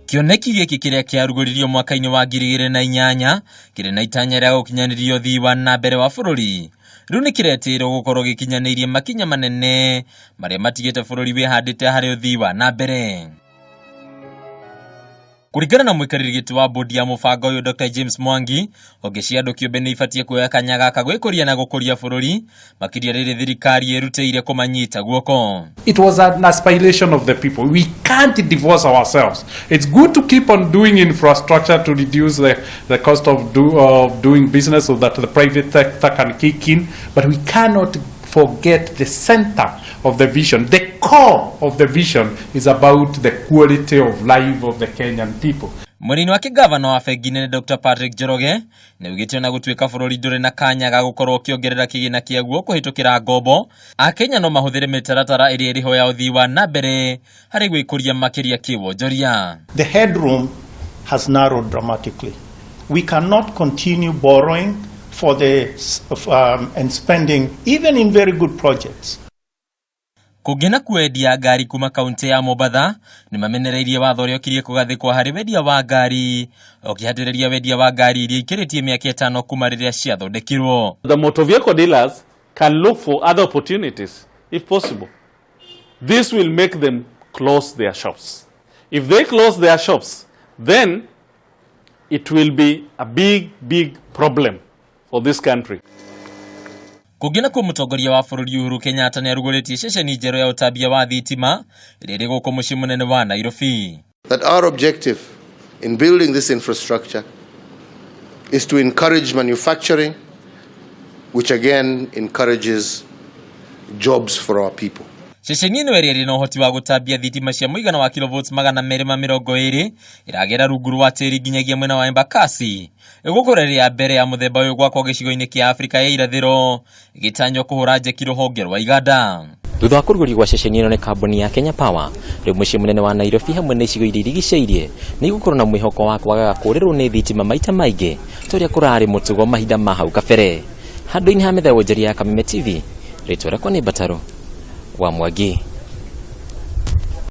Kioneki giki kiria kiaruguririo mwaka-ini wa 2008 kiri na itanya ria gukinyanirio thii wa na mbere wa bururi. Riu ni kiretirwo gukorwo gikinyanirie makinya manene maria matigite bururi wihandite hari uthii wa na mbere. Kurigana na mwikariri gitu wa bodi ya mubango uyu Dr. James Mwangi, honge cia andu kiumbe ni ibatie kuoya kanya gaka gwikuria na gukuria bururi makiria riri thirikari erutĩire kumanyita guoko. It was an aspiration of the people. We can't divorce ourselves. It's good to keep on doing infrastructure to reduce the cost of doing business so that the private sector can kick in, but we cannot forget the center of the vision. The core of the vision is about the quality of life of the Kenyan people. Munini wa kigavana wa bengi nene Dr. Patrick Njoroge ni ugitio na gutuika bururi nduri na kanya ga gukorwo kiongerera kigina kieguo kuhitukira ngombo. Akenya no mahuthire mitaratara iri iriho ya uthii wa na mbere hari gwikuria makiria kiwonjoria. The headroom has narrowed dramatically. We cannot continue borrowing for and spending even in very good projects. Kugena kuendia ngari kuma kaunti ya Mombasa ni mamenereirie watho ria kirie kugathikwa hari wendia wa ngari okihatireria wendia wa ngari iria ikiritie miaka 5 kuma riria ciathondekirwo. The motor vehicle dealers can look for other opportunities if possible. This will make them close their shops. If they close their shops, then it will be a big problem for this country. Kugina kwa mutongoria wa bururi Uhuru Kenyatta ni aruguritie ceceni njeru ya utabia wa thitima riri guko mucii munene wa Nairobi. That our objective in building this infrastructure is to encourage manufacturing, which again encourages jobs for our people. Ceceni ino iri na uhoti wa gutabia thitima cia muigana wa kilovolts 220 iragera rungu rwa tiri nginyagia mwena wa Embakasi. Igukorera mbere ya muthemba uyu gwakwo gicigo-ini kia Afrika ya irathiro gitanyo kuhura njeki ruhonge rwa iganda. Thutha wa kurugurio gwa ceceni ino ni kambuni ya Kenya Power, riu mucii munene wa Nairobi hamwe na icigo iria irigiceirie ni igukorwo na mwihoko wa kwagaga kurirwo ni thitima maita maingi toria kurari mutugo mahinda ma hau kabere. Handu-ini ha mithe wonjoria ya Kameme TV, ritwa rakwa ni Bataro wa Mwangi.